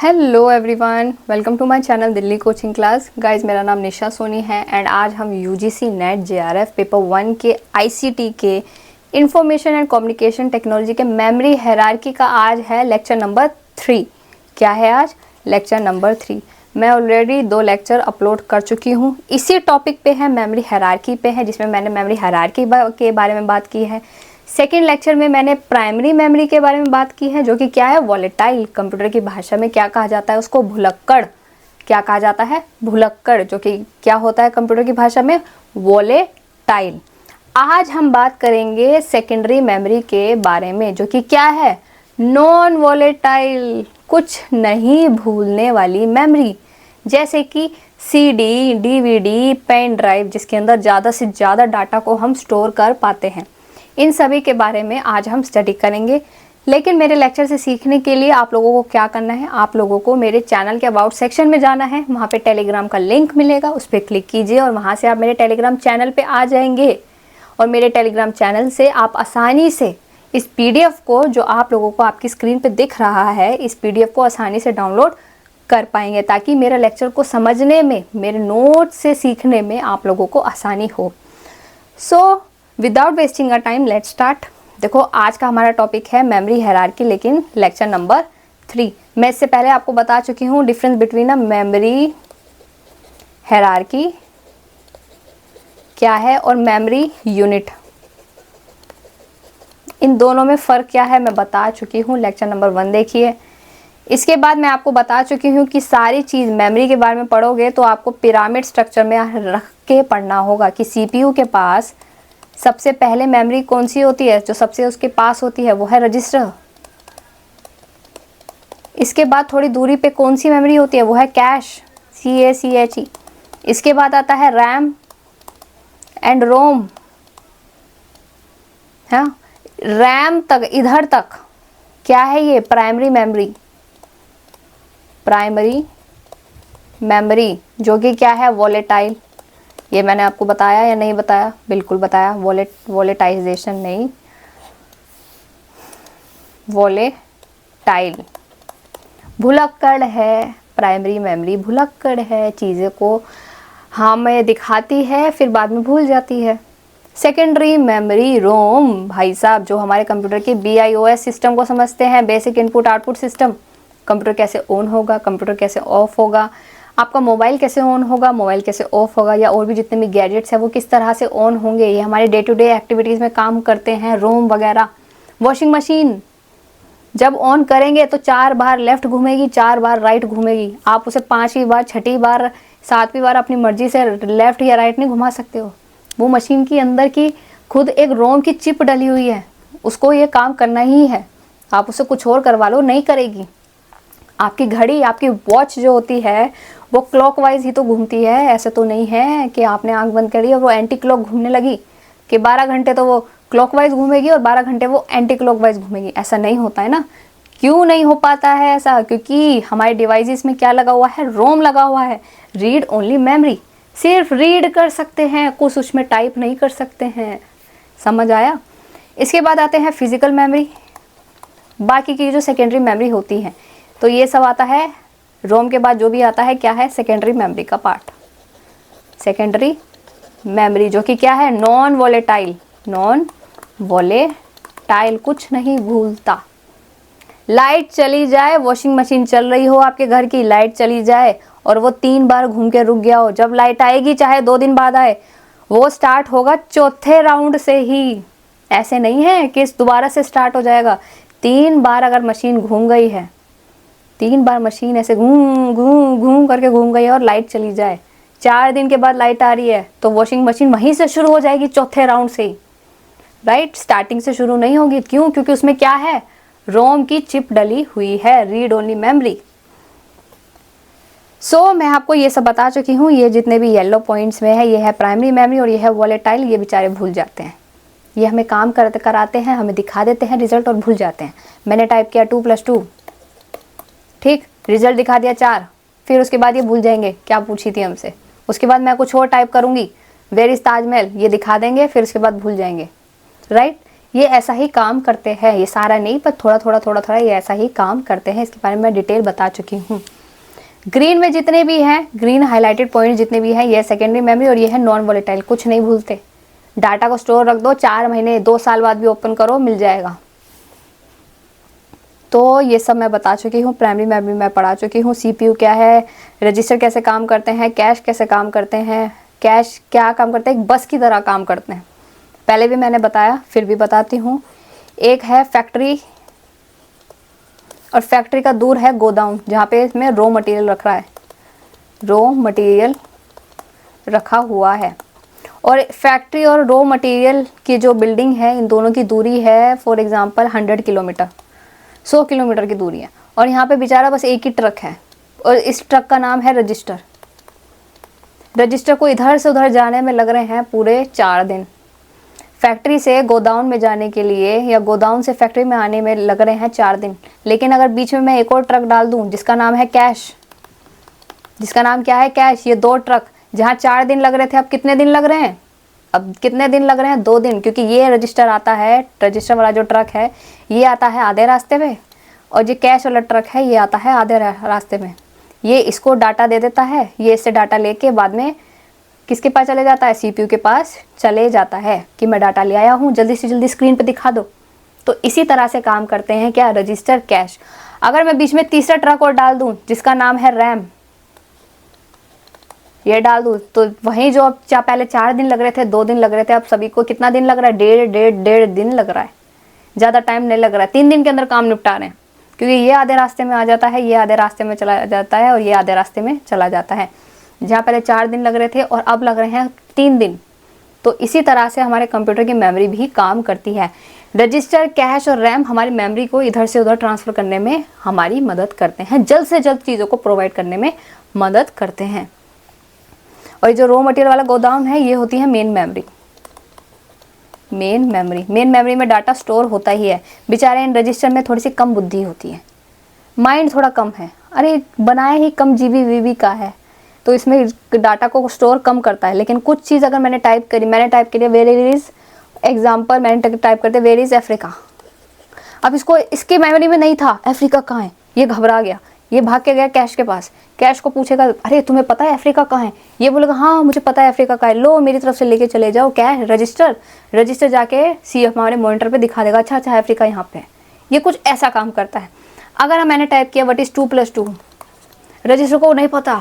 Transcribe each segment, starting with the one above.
Hello everyone, welcome to my channel Delhi coaching class. Guys, मेरा नाम निशा सोनी है एंड आज हम यूजीसी नेट जेआरएफ पेपर 1 के आईसीटी के इंफॉर्मेशन एंड कम्युनिकेशन टेक्नोलॉजी के मेमोरी हायरार्की का आज है लेक्चर नंबर 3। क्या है आज? Lecture number 3। मैं ऑलरेडी 2 लेक्चर अपलोड कर चुकी हूँ। इसी टॉपिक पे है, मेमोरी हायरार्की पे है, जिसमें मैंने मेमोरी हायरार्की के बारे में बात की है। सेकेंड लेक्चर में मैंने प्राइमरी मेमोरी के बारे में बात की है, जो कि क्या है? वॉलेटाइल। कंप्यूटर की भाषा में क्या कहा जाता है उसको? भुलक्कड़। क्या कहा जाता है? भुलक्कड़। जो कि क्या होता है कंप्यूटर की भाषा में? वॉलेटाइल। आज हम बात करेंगे सेकेंडरी मेमोरी के बारे में, जो कि क्या है? नॉन वॉलेटाइल, कुछ नहीं भूलने वाली मेमोरी, जैसे कि सीडी, डीवीडी, पेन ड्राइव, जिसके अंदर ज़्यादा से ज़्यादा डाटा को हम स्टोर कर पाते हैं। इन सभी के बारे में आज हम स्टडी करेंगे। लेकिन मेरे लेक्चर से सीखने के लिए आप लोगों को क्या करना है? आप लोगों को मेरे चैनल के अबाउट सेक्शन में जाना है। वहाँ पे टेलीग्राम का लिंक मिलेगा, उस पर क्लिक कीजिए और वहाँ से आप मेरे टेलीग्राम चैनल पे आ जाएंगे। और मेरे टेलीग्राम चैनल से आप आसानी से इस पीडीएफ को, जो आप लोगों को आपकी स्क्रीन पर दिख रहा है, इस पीडीएफ को आसानी से डाउनलोड कर पाएंगे, ताकि मेरे लेक्चर को समझने में, मेरे नोट से सीखने में आप लोगों को आसानी हो। So without wasting a time, let's start. देखो, आज का हमारा टॉपिक है मेमोरी हायरार्की, लेकिन लेक्चर नंबर 3। मैं इससे पहले आपको बता चुकी हूँ difference between a memory hierarchy क्या है और मेमोरी यूनिट। इन दोनों में फ़र्क क्या है मैं बता चुकी हूँ। लेक्चर नंबर 1 देखिए। इसके बाद मैं आपको बता चुकी हूँ कि सारी चीज़ मेमोरी के बारे में पढ़ोगे तो आपको पिरामिड स्ट्रक्चर में रख के पढ़ना होगा कि सीपीयू के पास सबसे पहले मेमोरी कौन सी होती है? जो सबसे उसके पास होती है वो है रजिस्टर। इसके बाद थोड़ी दूरी पे कौन सी मेमोरी होती है? वो है कैश, CACHE। इसके बाद आता है रैम एंड रोम। हाँ, रैम तक, इधर तक क्या है? ये प्राइमरी मेमोरी। प्राइमरी मेमोरी जो कि क्या है? वॉलेटाइल। ये मैंने आपको बताया या नहीं बताया? बिल्कुल बताया। वॉलेटाइजेशन नहीं, वॉलेटाइल। भुलक्कड़ है प्राइमरी मेमोरी, भुलक्कड़ है, चीज़ों को हमें दिखाती है फिर बाद में भूल जाती है। सेकेंडरी मेमोरी रोम, भाई साहब, जो हमारे कंप्यूटर के BIOS सिस्टम को समझते हैं, basic input output system. Computer कैसे ऑन होगा, कंप्यूटर कैसे ऑफ होगा, आपका मोबाइल कैसे ऑन होगा, मोबाइल कैसे ऑफ होगा, या और भी जितने भी गैजेट्स हैं वो किस तरह से ऑन होंगे, ये हमारे डे टू डे एक्टिविटीज़ में काम करते हैं, रोम वगैरह। वॉशिंग मशीन जब ऑन करेंगे तो 4 बार लेफ्ट घूमेगी, 4 बार राइट घूमेगी। आप उसे 5वीं बार, 6ठी बार, 7वीं बार अपनी मर्जी से लेफ्ट या राइट नहीं घुमा सकते हो। वो मशीन की अंदर की खुद एक रोम की चिप डली हुई है, उसको ये काम करना ही है। आप उसे कुछ और करवा लो, नहीं करेगी। आपकी घड़ी, आपकी वॉच जो होती है वो क्लॉकवाइज ही तो घूमती है। ऐसे तो नहीं है कि आपने आंख बंद करी और वो एंटी क्लॉक घूमने लगी कि 12 घंटे तो वो क्लॉकवाइज घूमेगी और 12 घंटे वो एंटी क्लॉकवाइज घूमेगी। ऐसा नहीं होता है ना। क्यों नहीं हो पाता है ऐसा? क्योंकि हमारे डिवाइसेस में क्या लगा हुआ है? रोम लगा हुआ है। रीड ओनली मेमोरी, सिर्फ रीड कर सकते हैं, कुछ उसमें टाइप नहीं कर सकते हैं। समझ आया? इसके बाद आते हैं फिजिकल मेमोरी, बाकी की जो सेकेंडरी मेमोरी होती है। तो ये सब आता है रोम के बाद। जो भी आता है क्या है? सेकेंडरी मेमोरी का पार्ट। सेकेंडरी मेमोरी जो कि क्या है? Non volatile. नॉन वॉलेटाइल, कुछ नहीं भूलता। लाइट चली जाए, वॉशिंग मशीन चल रही हो आपके घर की, लाइट चली जाए और वो 3 बार घूम के रुक गया हो, जब लाइट आएगी चाहे 2 दिन बाद आए, वो स्टार्ट होगा 4थे राउंड से ही। ऐसे नहीं है कि दोबारा से स्टार्ट हो जाएगा। 3 बार अगर मशीन घूम गई है, 3 बार मशीन ऐसे घूम घूम घूम करके घूम गई है और लाइट चली जाए, 4 दिन के बाद लाइट आ रही है, तो वॉशिंग मशीन वहीं से शुरू हो जाएगी, 4थे राउंड से ही। राइट, स्टार्टिंग से शुरू नहीं होगी। क्यों? क्योंकि उसमें क्या है? रोम की चिप डली हुई है, रीड ओनली मेमोरी। सो मैं आपको ये सब बता चुकी हूँ। ये जितने भी येलो पॉइंट्स में है, ये है प्राइमरी मेमोरी और ये है वॉलेटाइल। ये बेचारे भूल जाते हैं, ये हमें काम कराते हैं, हमें दिखा देते हैं रिजल्ट और भूल जाते हैं। मैंने टाइप किया 2 + 2, ठीक, रिजल्ट दिखा दिया 4, फिर उसके बाद ये भूल जाएंगे क्या पूछी थी हमसे। उसके बाद मैं कुछ और टाइप करूँगी, वेयर इज ताजमहल, ये दिखा देंगे, फिर उसके बाद भूल जाएंगे। राइट, ये ऐसा ही काम करते हैं, ये सारा नहीं पर थोड़ा थोड़ा ये ऐसा ही काम करते हैं। इसके बारे में मैं डिटेल बता चुकी हूँ। ग्रीन में जितने भी हैं, ग्रीन हाईलाइटेड पॉइंट जितने भी हैं, ये सेकेंडरी मेमोरी और ये है नॉन वोलेटाइल, कुछ नहीं भूलते। डाटा को स्टोर रख दो, 4 महीने 2 साल बाद भी ओपन करो, मिल जाएगा। तो ये सब मैं बता चुकी हूँ। प्राइमरी मेमोरी मैं पढ़ा चुकी हूँ। सीपीयू क्या है, रजिस्टर कैसे काम करते हैं, कैश कैसे काम करते हैं, कैश क्या काम करते हैं, एक बस की तरह काम करते हैं। पहले भी मैंने बताया, फिर भी बताती हूँ। एक है फैक्ट्री, और फैक्ट्री का दूर है गोदाम, जहाँ पे इसमें रॉ मटेरियल रख रहा है, रॉ मटेरियल रखा हुआ है। और फैक्ट्री और रॉ मटेरियल की जो बिल्डिंग है, इन दोनों की दूरी है फॉर एग्जांपल 100 किलोमीटर, 100 किलोमीटर की दूरी है। और यहाँ पे बेचारा बस एक ही ट्रक है, और इस ट्रक का नाम है रजिस्टर। रजिस्टर को इधर से उधर जाने में लग रहे हैं पूरे 4 दिन। फैक्ट्री से गोदाम में जाने के लिए या गोदाम से फैक्ट्री में आने में लग रहे हैं 4 दिन। लेकिन अगर बीच में मैं एक और ट्रक डाल दूं जिसका नाम है कैश, जिसका नाम क्या है, कैश, ये 2 ट्रक जहाँ 4 दिन लग रहे थे, अब कितने दिन लग रहे हैं, अब कितने दिन लग रहे हैं, 2 दिन। क्योंकि ये रजिस्टर आता है, रजिस्टर वाला जो ट्रक है ये आता है आधे रास्ते में, और जो कैश वाला ट्रक है ये आता है आधे रास्ते में। ये इसको डाटा दे देता है, ये इससे डाटा लेके बाद में किसके पास चले जाता है, सीपीयू के पास चले जाता है कि मैं डाटा ले आया हूँ, जल्दी से जल्दी स्क्रीन पे दिखा दो। तो इसी तरह से काम करते हैं क्या, रजिस्टर, कैश। अगर मैं बीच में तीसरा ट्रक और डाल दूँ जिसका नाम है रैम, ये डाल दूँ, तो वहीं जो अब पहले 4 दिन लग रहे थे, 2 दिन लग रहे थे, अब सभी को कितना दिन लग रहा है, डेढ़ दिन लग रहा है। ज़्यादा टाइम नहीं लग रहा है, 3 दिन के अंदर काम निपटा रहे हैं। क्योंकि ये आधे रास्ते में आ जाता है, ये आधे रास्ते में चला जाता है, और ये आधे रास्ते में चला जाता है। जहाँ पहले 4 दिन लग रहे थे और अब लग रहे हैं 3 दिन। तो इसी तरह से हमारे कंप्यूटर की मेमोरी भी काम करती है। रजिस्टर, कैश और रैम हमारी मेमोरी को इधर से उधर ट्रांसफ़र करने में हमारी मदद करते हैं, जल्द से जल्द चीज़ों को प्रोवाइड करने में मदद करते हैं। और जो रॉ मटेरियल वाला गोदाम है, ये होती है मेन मेमोरी। मेन मेमोरी में डाटा स्टोर होता ही है। बेचारे इन रजिस्टर में थोड़ी सी कम बुद्धि होती है, माइंड थोड़ा कम है, अरे बनाया ही कम जीबी वीबी का है, तो इसमें डाटा को स्टोर कम करता है। लेकिन कुछ चीज़ अगर मैंने टाइप करी वेर इज एग्जाम्पल, मैंने टाइप करते वेर इज अफ्रीका। अब इसको इसके मेमोरी में नहीं था, अफ्रीका कहाँ है, ये घबरा गया, ये भाग के गया कैश के पास। कैश को पूछेगा अरे तुम्हें पता है अफ्रीका कहाँ है, ये बोलेगा हाँ मुझे पता है अफ्रीका कहाँ है, लो मेरी तरफ से लेके चले जाओ कैश रजिस्टर जाके हमारे मॉनिटर पे दिखा देगा, अच्छा अफ्रीका यहाँ पे है। ये कुछ ऐसा काम करता है। अगर मैंने टाइप किया व्हाट इज़ 2+2, रजिस्टर को नहीं पता,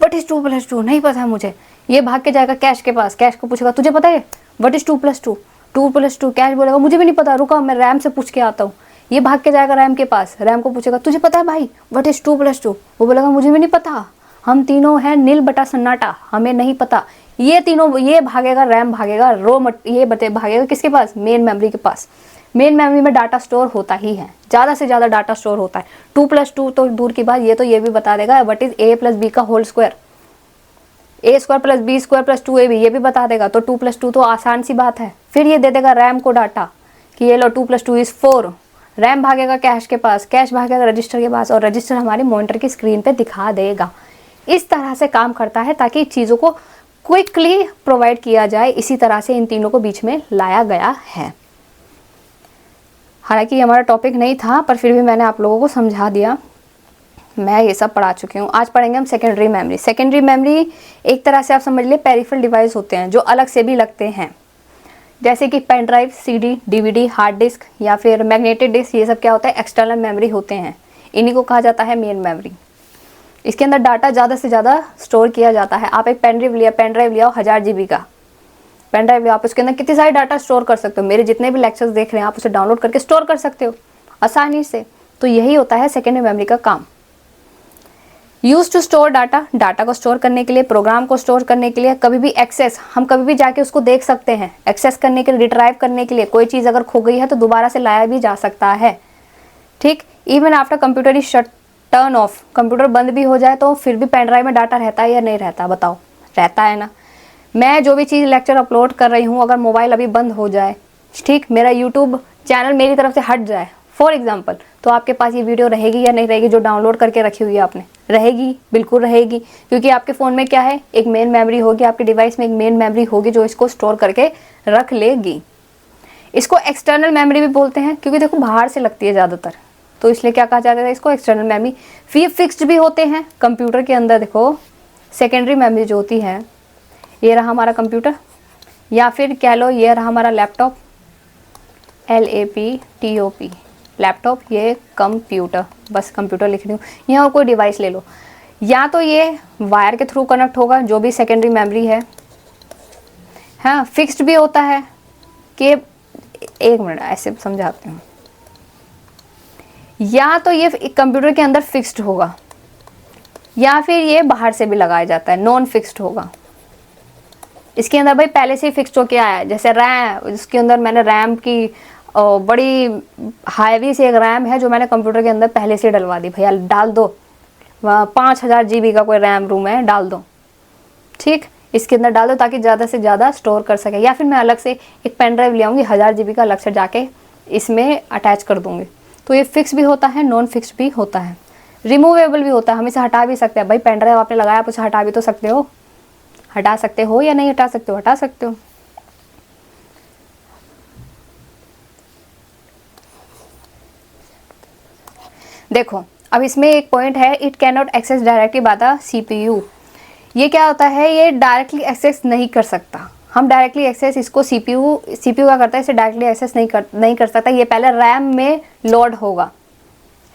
व्हाट इज़ 2+2 नहीं पता है मुझे, ये भाग के जाएगा कैश के पास, कैश को पूछेगा तुझे पता है व्हाट इज़ 2+2, कैश बोलेगा मुझे भी नहीं पता, रुका मैं रैम से पूछ के आता हूँ। ये भाग के जाएगा रैम के पास, रैम को पूछेगा तुझे पता है भाई व्हाट इज़ 2+2, वो बोलेगा मुझे भी नहीं पता, हम तीनों हैं नील बटा सन्नाटा, हमें नहीं पता। ये तीनों, ये भागेगा, रैम भागेगा, भागेगा किसके पास, मेन मेमोरी के पास। मेन मेमोरी में डाटा स्टोर होता ही है, ज़्यादा से ज़्यादा डाटा स्टोर होता है। 2+2 तो दूर की बात, ये भी बता देगा व्हाट इज़ a+b का whole square, a² + b² + 2ab, ये भी बता देगा। तो 2+2 तो आसान सी बात है। फिर ये दे देगा रैम को डाटा कि ये लो 2+2 = 4। रैम भागेगा कैश के पास, कैश भागेगा रजिस्टर के पास, और रजिस्टर हमारे मॉनिटर की स्क्रीन पे दिखा देगा। इस तरह से काम करता है ताकि चीज़ों को क्विकली प्रोवाइड किया जाए। इसी तरह से इन तीनों को बीच में लाया गया है। हालांकि ये हमारा टॉपिक नहीं था, पर फिर भी मैंने आप लोगों को समझा दिया। मैं ये सब पढ़ा चुकी हूँ। आज पढ़ेंगे हम सेकेंडरी मेमोरी। सेकेंडरी मेमोरी एक तरह से आप समझ लिए पेरिफेरल डिवाइस होते हैं जो अलग से भी लगते हैं, जैसे कि pen drive, CD, DVD, hard disk या फिर मैग्नेटिक डिस्क। ये सब क्या होता है, एक्सटर्नल मेमोरी होते हैं। इन्हीं को कहा जाता है मेन मेमोरी। इसके अंदर डाटा ज़्यादा से ज़्यादा स्टोर किया जाता है। आप एक पेन ड्राइव लिया 1000 GB का पेन ड्राइव लिया, आप उसके अंदर कितनी सारी डाटा स्टोर कर सकते हो। मेरे जितने भी लेक्चर्स देख रहे हैं आप उसे डाउनलोड करके स्टोर कर सकते हो आसानी से। तो यही होता है सेकेंडरी मेमोरी का काम। यूज टू स्टोर डाटा को स्टोर करने के लिए, प्रोग्राम को स्टोर करने के लिए, कभी भी एक्सेस, हम कभी भी जाके उसको देख सकते हैं। एक्सेस करने के लिए, रिट्राइव करने के लिए, कोई चीज़ अगर खो गई है तो दोबारा से लाया भी जा सकता है। ठीक, even after computer is turn off, computer बंद भी हो जाए तो फिर भी पेन ड्राइव में डाटा रहता है या नहीं रहता, बताओ, रहता है ना। मैं जो भी चीज़ लेक्चर अपलोड कर रही हूँ, अगर मोबाइल अभी बंद हो जाए, ठीक, मेरा यूट्यूब चैनल मेरी तरफ से हट जाए फॉर एग्जाम्पल, तो आपके पास ये वीडियो रहेगी या नहीं रहेगी जो डाउनलोड करके रखी हुई है आपने? रहेगी, बिल्कुल रहेगी, क्योंकि आपके फ़ोन में क्या है, एक मेन मेमोरी होगी, आपके डिवाइस में एक मेन मेमोरी होगी जो इसको स्टोर करके रख लेगी। इसको एक्सटर्नल मेमोरी भी बोलते हैं क्योंकि देखो बाहर से लगती है ज़्यादातर, तो इसलिए क्या कहा जाता है इसको, एक्सटर्नल मेमोरी। फिर फिक्स्ड भी होते हैं कंप्यूटर के अंदर। देखो सेकेंडरी मेमोरी जो होती है, ये रहा हमारा कंप्यूटर, या फिर कह लो ये रहा हमारा लैपटॉप, LAPTOP लैपटॉप, ये कंप्यूटर, बस कंप्यूटर लिख रही हूँ, यहाँ कोई डिवाइस ले लो। या तो ये वायर के थ्रू कनेक्ट होगा जो भी सेकेंडरी मेमोरी है, हाँ। फिक्स्ड भी होता है कि, एक मिनट ऐसे समझाती हूँ, या तो ये कंप्यूटर के अंदर फिक्स्ड होगा या फिर ये बाहर से भी लगाया जाता है, नॉन फिक्स्ड होगा। इसके अंदर भाई पहले से ही फिक्स्ड होके आया है, जैसे रैम, इसके अंदर मैंने रैम की बड़ी हाईवी से एक रैम है जो मैंने कंप्यूटर के अंदर पहले से डलवा दी, भैया डाल दो, 5000 GB का कोई रैम रूम है, डाल दो, ठीक, इसके अंदर डाल दो ताकि ज़्यादा से ज़्यादा स्टोर कर सके। या फिर मैं अलग से एक पेन ड्राइव ले आऊँगी 1000 GB का, अलग से जाके इसमें अटैच कर दूँगी। तो ये फिक्स भी होता है, नॉन फिक्स भी होता है, रिमूवेबल भी होता है, हम इसे हटा भी सकते हैं। भाई पेन ड्राइव आपने लगाया, आप उसे हटा भी तो सकते हो, हटा सकते हो या नहीं हटा सकते हो, हटा सकते हो। देखो अब इसमें एक पॉइंट है, it can not access directly by the CPU। ये क्या होता है, ये डायरेक्टली एक्सेस नहीं कर सकता। हम डायरेक्टली एक्सेस इसको CPU क्या करता है, इसे डायरेक्टली एक्सेस नहीं कर सकता। ये पहले रैम में लोड होगा,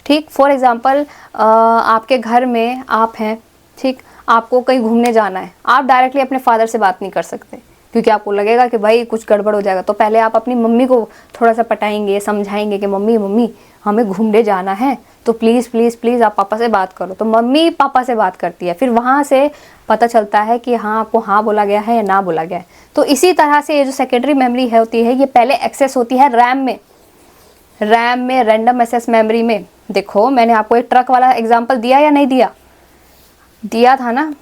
ठीक। फॉर एग्जांपल आपके घर में आप हैं, ठीक, आपको कहीं घूमने जाना है, आप डायरेक्टली अपने फादर से बात नहीं कर सकते क्योंकि आपको लगेगा कि भाई कुछ गड़बड़ हो जाएगा। तो पहले आप अपनी मम्मी को थोड़ा सा पटाएंगे, समझाएंगे कि मम्मी हमें घूमने जाना है, तो प्लीज़ प्लीज़ प्लीज़ आप पापा से बात करो। तो मम्मी पापा से बात करती है, फिर वहाँ से पता चलता है कि हाँ आपको हाँ बोला गया है या ना बोला गया है। तो इसी तरह से ये जो सेकेंडरी मेमोरी है होती है, ये पहले एक्सेस होती है रैम में, रैंडम एक्सेस मेमोरी में। देखो मैंने आपको एक ट्रक वाला एग्जाम्पल दिया या नहीं दिया था ना।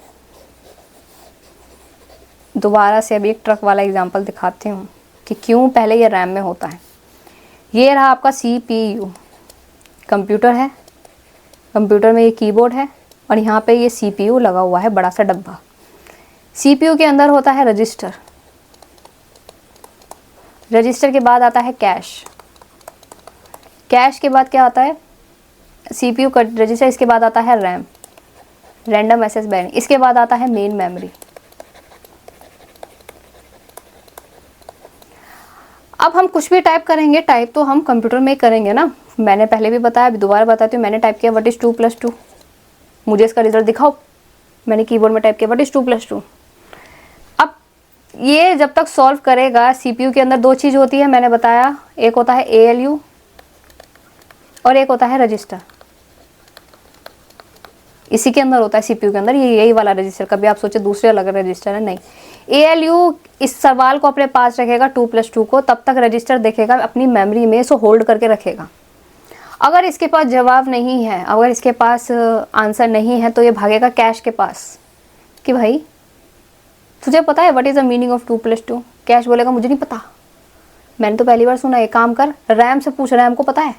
दोबारा से अभी एक ट्रक वाला एग्जाम्पल दिखाती हूँ कि क्यों पहले ये रैम में होता है। ये रहा आपका CPU, कंप्यूटर है, कंप्यूटर में ये कीबोर्ड है और यहाँ पे ये CPU लगा हुआ है, बड़ा सा डब्बा। CPU के अंदर होता है रजिस्टर, रजिस्टर के बाद आता है कैश के बाद क्या आता है, CPU का रजिस्टर, इसके बाद आता है रैम, रैंडम एक्सेस मेमोरी, इसके बाद आता है मेन मेमोरी। अब हम कुछ भी टाइप करेंगे, टाइप तो हम कंप्यूटर में करेंगे ना। मैंने पहले भी बताया, अभी दोबारा बताती हूँ। मैंने टाइप किया व्हाट इज़ 2 + 2, मुझे इसका रिजल्ट दिखाओ। मैंने कीबोर्ड में टाइप किया व्हाट इज़ 2 + 2। अब ये जब तक सॉल्व करेगा, CPU के अंदर दो चीज़ होती है, मैंने बताया, एक होता है ALU और एक होता है रजिस्टर। इसी के अंदर होता है CPU के अंदर, ये यही वाला रजिस्टर। कभी आप सोचे दूसरे अलग रजिस्टर है, नहीं। ALU इस सवाल को अपने पास रखेगा 2 + 2 को, तब तक रजिस्टर देखेगा अपनी मेमोरी में, इसको होल्ड करके रखेगा। अगर इसके पास जवाब नहीं है, अगर इसके पास आंसर नहीं है, तो ये भागेगा कैश के पास कि भाई तुझे पता है what is the meaning of 2 + 2। Cash बोलेगा मुझे नहीं पता, मैंने तो पहली बार सुना। एक काम कर, रैम से पूछ, रैम को पता है,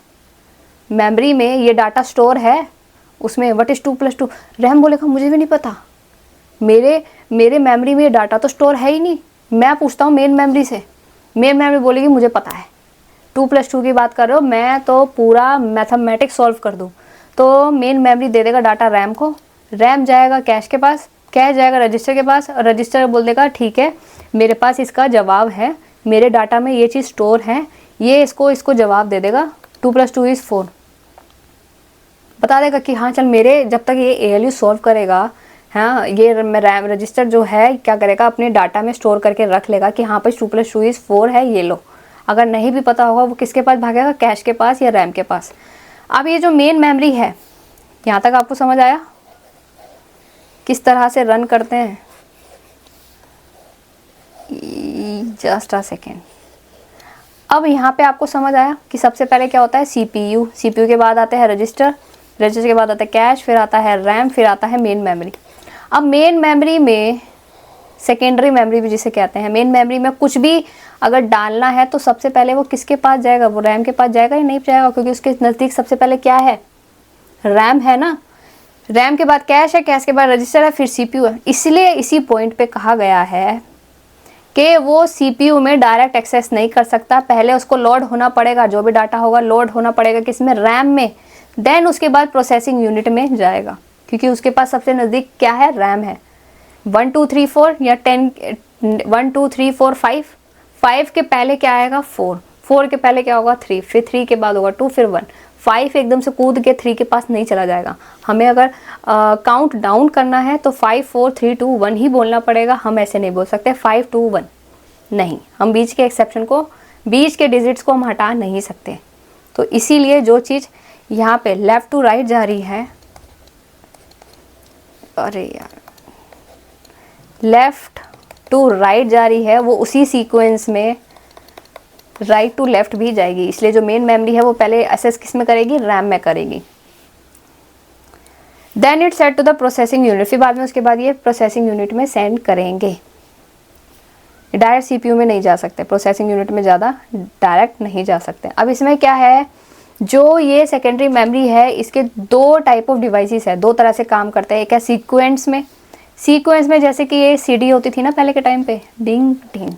मेमोरी में ये डाटा स्टोर है, उसमें व्हाट इज़ 2 + 2। रैम बोलेगा मुझे भी नहीं पता, मेरे मेमोरी में ये डाटा तो स्टोर है ही नहीं। मैं पूछता हूँ मेन मेमोरी से, मेन मेमोरी बोलेगी मुझे पता है। 2 + 2 की बात कर रहे हो, मैं तो पूरा मैथमेटिक्स सॉल्व कर दूँ। तो मेन मेमोरी दे देगा डाटा रैम को, रैम जाएगा कैश के पास, कैश जाएगा रजिस्टर के पास, और रजिस्टर बोल देगा ठीक है मेरे पास इसका जवाब है, मेरे डाटा में ये चीज़ स्टोर है, ये इसको जवाब दे देगा 2 + 2 = 4। बता देगा कि हाँ चल, मेरे जब तक ये ALU सॉल्व करेगा, हाँ ये रैम रजिस्टर जो है क्या करेगा, अपने डाटा में स्टोर करके रख लेगा कि हाँ भाई 2 + 2 = 4 है, ये लो। अगर नहीं भी पता होगा, वो किसके पास भागेगा, कैश के पास या रैम के पास। अब ये जो मेन मेमोरी है, यहाँ तक आपको समझ आया किस तरह से रन करते हैं? Just a second. अब यहाँ पे आपको समझ आया कि सबसे पहले क्या होता है, CPU के बाद आता है रजिस्टर के बाद आता है कैश, फिर आता है रैम, फिर आता है मेन मेमोरी। अब मेन मेमोरी में, सेकेंडरी मेमोरी भी जिसे कहते हैं, मेन मेमोरी में कुछ भी अगर डालना है तो सबसे पहले वो किसके पास जाएगा, वो रैम के पास जाएगा या नहीं जाएगा, क्योंकि उसके नज़दीक सबसे पहले क्या है, रैम है ना। रैम के बाद कैश है, कैश के बाद रजिस्टर है, फिर CPU है। इसलिए इसी पॉइंट पे कहा गया है कि वो CPU में डायरेक्ट एक्सेस नहीं कर सकता, पहले उसको लोड होना पड़ेगा, जो भी डाटा होगा लोड होना पड़ेगा किसमें, रैम में, देन उसके बाद प्रोसेसिंग यूनिट में जाएगा, क्योंकि उसके पास सबसे नज़दीक क्या है, रैम है। 1 2 3 4 या 10 1 2 3 4 5, 5 के पहले क्या आएगा, 4, 4 के पहले क्या होगा, 3, फिर 3 के बाद होगा 2, फिर 1। 5 एकदम से कूद के 3 के पास नहीं चला जाएगा, हमें अगर काउंट डाउन करना है तो 5 4 3 2 1 ही बोलना पड़ेगा, हम ऐसे नहीं बोल सकते 5 2 1, नहीं, हम बीच के एक्सेप्शन को, बीच के डिजिट्स को हम हटा नहीं सकते। तो इसीलिए जो चीज़ यहाँ पे लेफ़्ट टू राइट जा रही है, अरे यार, लेफ़्ट टू राइट जा रही है, वो उसी सीक्वेंस में राइट टू लेफ़्ट भी जाएगी, इसलिए जो मेन मेमोरी है वो पहले एक्सेस किस में करेगी, रैम में करेगी। Then it set to the processing unit, फिर बाद में उसके बाद ये प्रोसेसिंग यूनिट में सेंड करेंगे। डायरेक्ट CPU में नहीं जा सकते, प्रोसेसिंग यूनिट में ज़्यादा डायरेक्ट नहीं जा सकते। अब इसमें क्या है, जो ये सेकेंडरी मेमोरी है इसके दो टाइप ऑफ डिवाइसेस है, दो तरह से काम करते हैं। एक है सीक्वेंस में, सीक्वेंस में जैसे कि ये CD होती थी ना पहले के टाइम पे, डिंग डिंग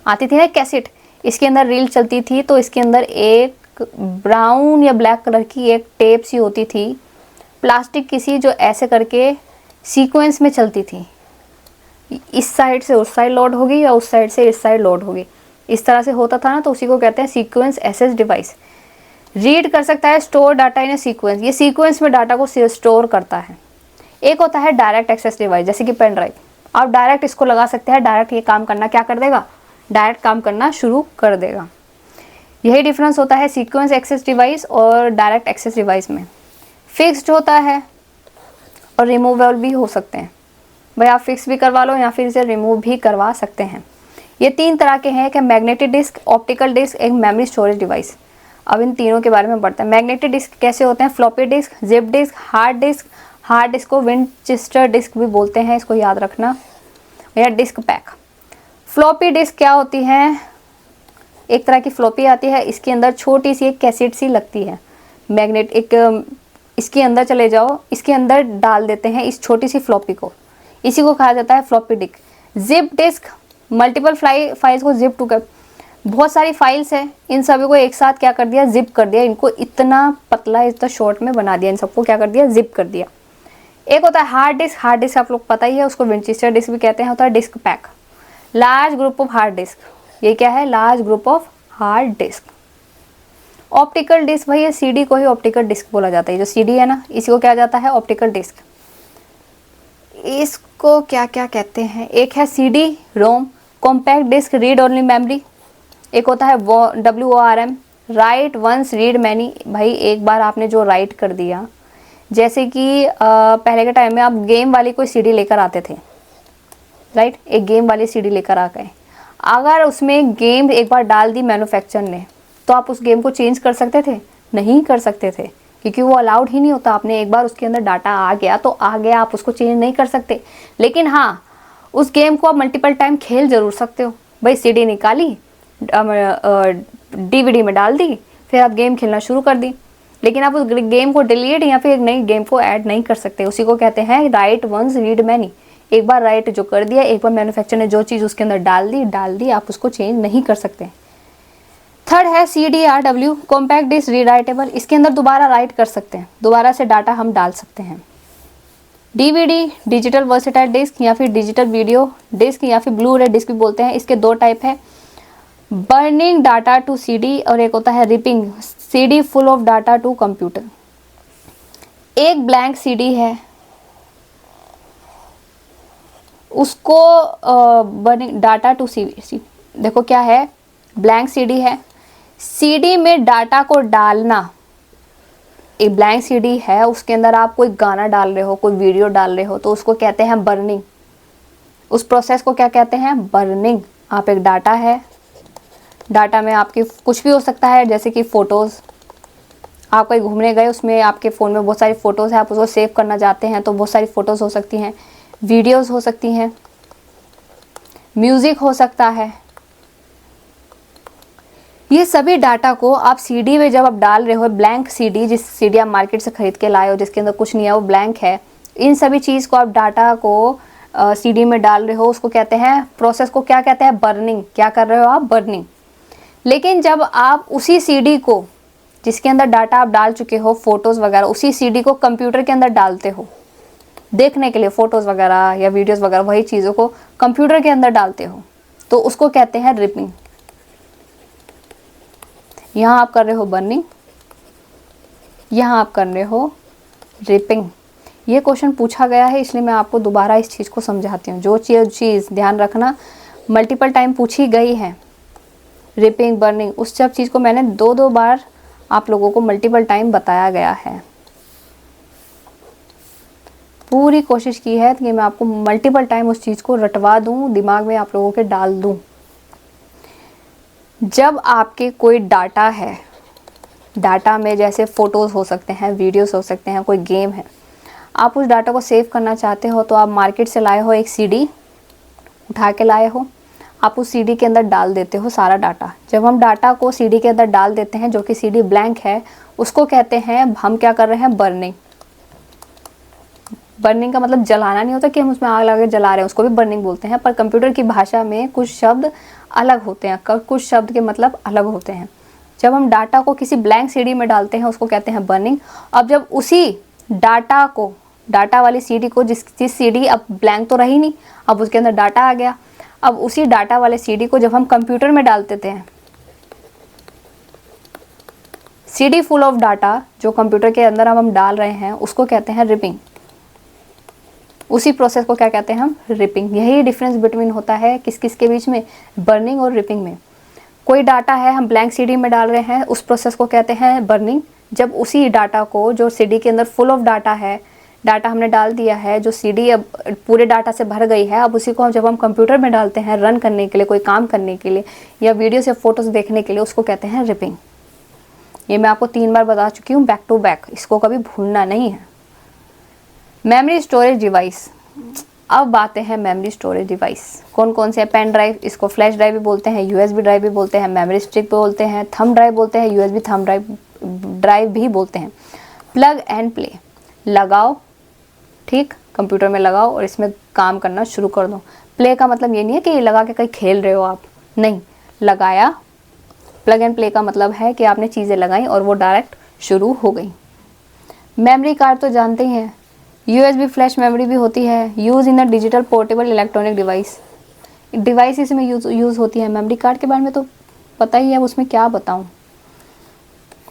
आती थी ना कैसेट, इसके अंदर रील चलती थी, तो इसके अंदर एक ब्राउन या ब्लैक कलर की एक टेप सी होती थी, प्लास्टिक किसी, जो ऐसे करके सीक्वेंस में चलती थी, इस साइड से उस साइड लोड होगी या उस साइड से इस साइड लोड होगी, इस तरह से होता था ना, तो उसी को कहते हैं सीक्वेंस एसेस डिवाइस। रीड कर सकता है, स्टोर डाटा इन सीक्वेंस, ये सीक्वेंस में डाटा को स्टोर करता है। एक होता है डायरेक्ट एक्सेस डिवाइस, जैसे कि पेन ड्राइव, आप डायरेक्ट इसको लगा सकते हैं, डायरेक्ट ये काम करना क्या कर देगा, डायरेक्ट काम करना शुरू कर देगा। यही डिफरेंस होता है सीक्वेंस एक्सेस डिवाइस और डायरेक्ट एक्सेस डिवाइस में। फिक्स्ड होता है और रिमूवेबल भी हो सकते हैं, भाई आप फिक्स भी करवा लो या फिर इसे रिमूव भी करवा सकते हैं। ये तीन तरह के हैं कि मैग्नेटिक डिस्क, ऑप्टिकल डिस्क, एक मेमोरी स्टोरेज डिवाइस। अब इन तीनों के बारे में पढ़ते हैं। मैग्नेटिक डिस्क कैसे होते हैं, floppy disk, zip disk, hard disk, hard disk को विंचेस्टर डिस्क भी बोलते हैं, इसको याद रखना, या डिस्क पैक। फ्लॉपी डिस्क क्या होती है, एक तरह की फ्लॉपी आती है, इसके अंदर छोटी सी एक कैसेट सी लगती है, मैग्नेट एक, इसके अंदर चले जाओ, इसके अंदर डाल देते हैं इस छोटी सी फ्लॉपी को, इसी को कहा जाता है floppy disk. Zip disk, multiple files को जिप टू कर, बहुत सारी फाइल्स है, इन सभी को एक साथ क्या कर दिया, जिप कर दिया, इनको इतना पतला इतना शॉर्ट में बना दिया, इन सबको क्या कर दिया, जिप कर दिया। एक होता है हार्ड डिस्क, हार्ड डिस्क आप लोग पता ही है, उसको विंचेस्टर डिस्क भी कहते हैं, होता है disk pack. Large group of hard disk, ये क्या है, large group of hard disk. Optical disk, भाई ये CD को ही ऑप्टिकल डिस्क बोला जाता है, जो CD है ना, इसी को क्या जाता है, ऑप्टिकल डिस्क। इसको क्या क्या कहते हैं, एक है CD ROM, compact disc, read only memory. एक होता है WORM, write once read many, भाई एक बार आपने जो राइट कर दिया, जैसे कि पहले के टाइम में आप गेम वाली कोई CD लेकर आते थे, राइट, एक गेम वाली CD लेकर आ गए, अगर उसमें गेम एक बार डाल दी मैन्युफैक्चर ने, तो आप उस गेम को चेंज कर सकते थे, नहीं कर सकते थे, क्योंकि वो अलाउड ही नहीं होता। आपने एक बार उसके अंदर डाटा आ गया तो आ गया, आप उसको चेंज नहीं कर सकते। लेकिन हाँ, उस गेम को आप मल्टीपल टाइम खेल जरूर सकते हो। भाई CD निकाली, DVD में डाल दी, फिर आप गेम खेलना शुरू कर दी, लेकिन आप उस गेम को डिलीट या फिर एक नई गेम को ऐड नहीं कर सकते। उसी को कहते हैं राइट वंस रीड मैनी, एक बार राइट जो कर दिया, एक बार मैन्युफैक्चर ने जो चीज़ उसके अंदर डाल दी, आप उसको चेंज नहीं कर सकते। थर्ड है CDRW, कॉम्पैक्ट डिस्क रीराइटेबल, इसके अंदर दोबारा राइट कर सकते हैं, दोबारा से डाटा हम डाल सकते हैं। DVD, डिजिटल वर्सेटाइल डिस्क या फिर डिजिटल वीडियो डिस्क या फिर ब्लू रे डिस्क भी बोलते हैं। इसके दो टाइप है, बर्निंग डाटा टू CD और एक होता है ripping CD full of data to computer. एक ब्लैंक CD है, उसको बर्निंग डाटा टू CD, देखो क्या है, ब्लैंक CD है, CD में डाटा को डालना, एक ब्लैंक CD है, उसके अंदर आप कोई गाना डाल रहे हो, कोई वीडियो डाल रहे हो, तो उसको कहते हैं बर्निंग। उस प्रोसेस को क्या कहते हैं, बर्निंग। आप एक डाटा है, डाटा में आपकी कुछ भी हो सकता है, जैसे कि फ़ोटोज़, आप कहीं घूमने गए, उसमें आपके फ़ोन में बहुत सारी फ़ोटोज़ हैं, आप उसको सेव करना चाहते हैं, तो बहुत सारी फ़ोटोज़ हो सकती हैं, वीडियोज़ हो सकती हैं, म्यूज़िक हो सकता है। ये सभी डाटा को आप CD में जब आप डाल रहे हो, ब्लैंक CD, जिस CD आप मार्केट से ख़रीद के लाए हो, जिसके अंदर कुछ नहीं है, वो ब्लैंक है, इन सभी चीज़ को आप डाटा को सीडी में डाल रहे हो, उसको कहते हैं, प्रोसेस को क्या कहते हैं, बर्निंग। क्या कर रहे हो आप, बर्निंग। लेकिन जब आप उसी सीडी को, जिसके अंदर डाटा आप डाल चुके हो, फोटोज़ वगैरह, उसी सीडी को कंप्यूटर के अंदर डालते हो देखने के लिए, फोटोज़ वगैरह या वीडियोज़ वगैरह, वही चीज़ों को कंप्यूटर के अंदर डालते हो, तो उसको कहते हैं रिपिंग। यहाँ आप कर रहे हो बर्निंग, यहाँ आप कर रहे हो रिपिंग। ये क्वेश्चन पूछा गया है, इसलिए मैं आपको दोबारा इस चीज़ को समझाती हूँ। जो चीज़ ध्यान रखना मल्टीपल टाइम पूछी गई है, रिपिंग, बर्निंग, उस सब चीज़ को मैंने 2-2 बार आप लोगों को मल्टीपल टाइम बताया गया है। पूरी कोशिश की है कि मैं आपको मल्टीपल टाइम उस चीज़ को रटवा दूँ, दिमाग में आप लोगों के डाल दूँ। जब आपके कोई डाटा है, डाटा में जैसे फ़ोटोज़ हो सकते हैं, वीडियोस हो सकते हैं, कोई गेम है, आप उस डाटा को सेव करना चाहते हो, तो आप मार्केट से लाए हो एक सीडी, उठा के लाए हो, आप उस सीडी के अंदर डाल देते हो सारा डाटा। जब हम डाटा को सीडी के अंदर डाल देते हैं, जो कि सीडी ब्लैंक है, उसको कहते हैं, हम क्या कर रहे हैं, बर्निंग। बर्निंग का मतलब जलाना नहीं होता कि हम उसमें आग लगा के जला रहे हैं, उसको भी बर्निंग बोलते हैं, पर कंप्यूटर की भाषा में कुछ शब्द अलग होते हैं, कुछ शब्द के मतलब अलग होते हैं। जब हम डाटा को किसी ब्लैंक सीडी में डालते हैं, उसको कहते हैं बर्निंग। अब जब उसी डाटा को, डाटा वाली सीडी को, जिस सीडी अब ब्लैंक तो रही नहीं, अब उसके अंदर डाटा आ गया, अब उसी डाटा वाले सीडी को जब हम कंप्यूटर में डाल देते हैं, सीडी फुल ऑफ डाटा जो कंप्यूटर के अंदर हम डाल रहे हैं, उसको कहते हैं रिपिंग। उसी प्रोसेस को क्या कहते हैं हम, रिपिंग। यही डिफरेंस बिटवीन होता है किस किस के बीच में, बर्निंग और रिपिंग में। कोई डाटा है हम ब्लैंक सीडी में डाल रहे हैं, उस प्रोसेस को कहते हैं बर्निंग। जब उसी डाटा को, जो सीडी के अंदर फुल ऑफ डाटा है, डाटा हमने डाल दिया है, जो सीडी अब पूरे डाटा से भर गई है, अब उसी को जब हम कंप्यूटर में डालते हैं रन करने के लिए, कोई काम करने के लिए, या वीडियो से फोटोज़ देखने के लिए, उसको कहते हैं रिपिंग। ये मैं आपको 3 बार बता चुकी हूँ बैक टू बैक, इसको कभी भूलना नहीं है। Memory storage device. अब बातें हैं मेमोरी स्टोरेज डिवाइस कौन कौन से हैं। पेन ड्राइव, इसको फ्लैश ड्राइव भी बोलते हैं, यूएसबी ड्राइव भी बोलते हैं, मेमोरी स्टिक बोलते हैं, थंब ड्राइव बोलते हैं, यूएसबी थंब ड्राइव भी बोलते हैं। प्लग एंड प्ले, लगाओ, ठीक, कंप्यूटर में लगाओ और इसमें काम करना शुरू कर दो। प्ले का मतलब ये नहीं है कि लगा के कहीं खेल रहे हो आप, नहीं, लगाया। प्लग एंड प्ले का मतलब है कि आपने चीज़ें लगाई और वो डायरेक्ट शुरू हो गई। मेमोरी कार्ड तो जानते ही हैं, यूएसबी फ्लैश मेमोरी भी होती है। Use in a digital portable electronic device इसमें यूज़ होती है। मेमोरी कार्ड के बारे में तो पता ही है, उसमें क्या बताऊं।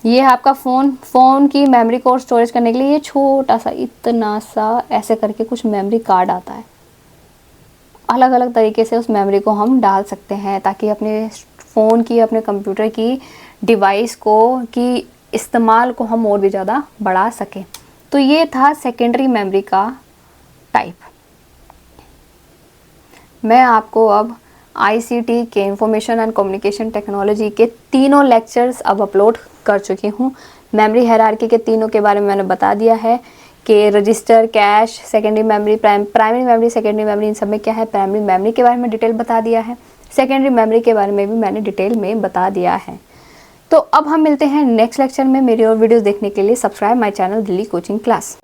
ये है आपका फ़ोन की मेमोरी को स्टोरेज करने के लिए ये छोटा सा, इतना सा ऐसे करके कुछ मेमोरी कार्ड आता है। अलग अलग तरीके से उस मेमोरी को हम डाल सकते हैं, ताकि अपने फ़ोन की, अपने कंप्यूटर की डिवाइस को, की इस्तेमाल को हम और भी ज़्यादा बढ़ा सकें। तो ये था सेकेंडरी मेमोरी का टाइप। मैं आपको अब आईसीटी के, इंफॉर्मेशन एंड कम्युनिकेशन टेक्नोलॉजी के तीनों लेक्चर्स अब अपलोड कर चुकी हूँ। मेमोरी हायरार्की के तीनों के बारे में मैंने बता दिया है कि register, cache, secondary memory, primary memory, secondary memory, इन सब में क्या है। प्राइमरी मेमोरी के बारे में डिटेल बता दिया है, सेकेंडरी मेमोरी के बारे में भी मैंने डिटेल में बता दिया है। तो अब हम मिलते हैं नेक्स्ट लेक्चर में। मेरी और वीडियोस देखने के लिए subscribe my channel Delhi coaching class.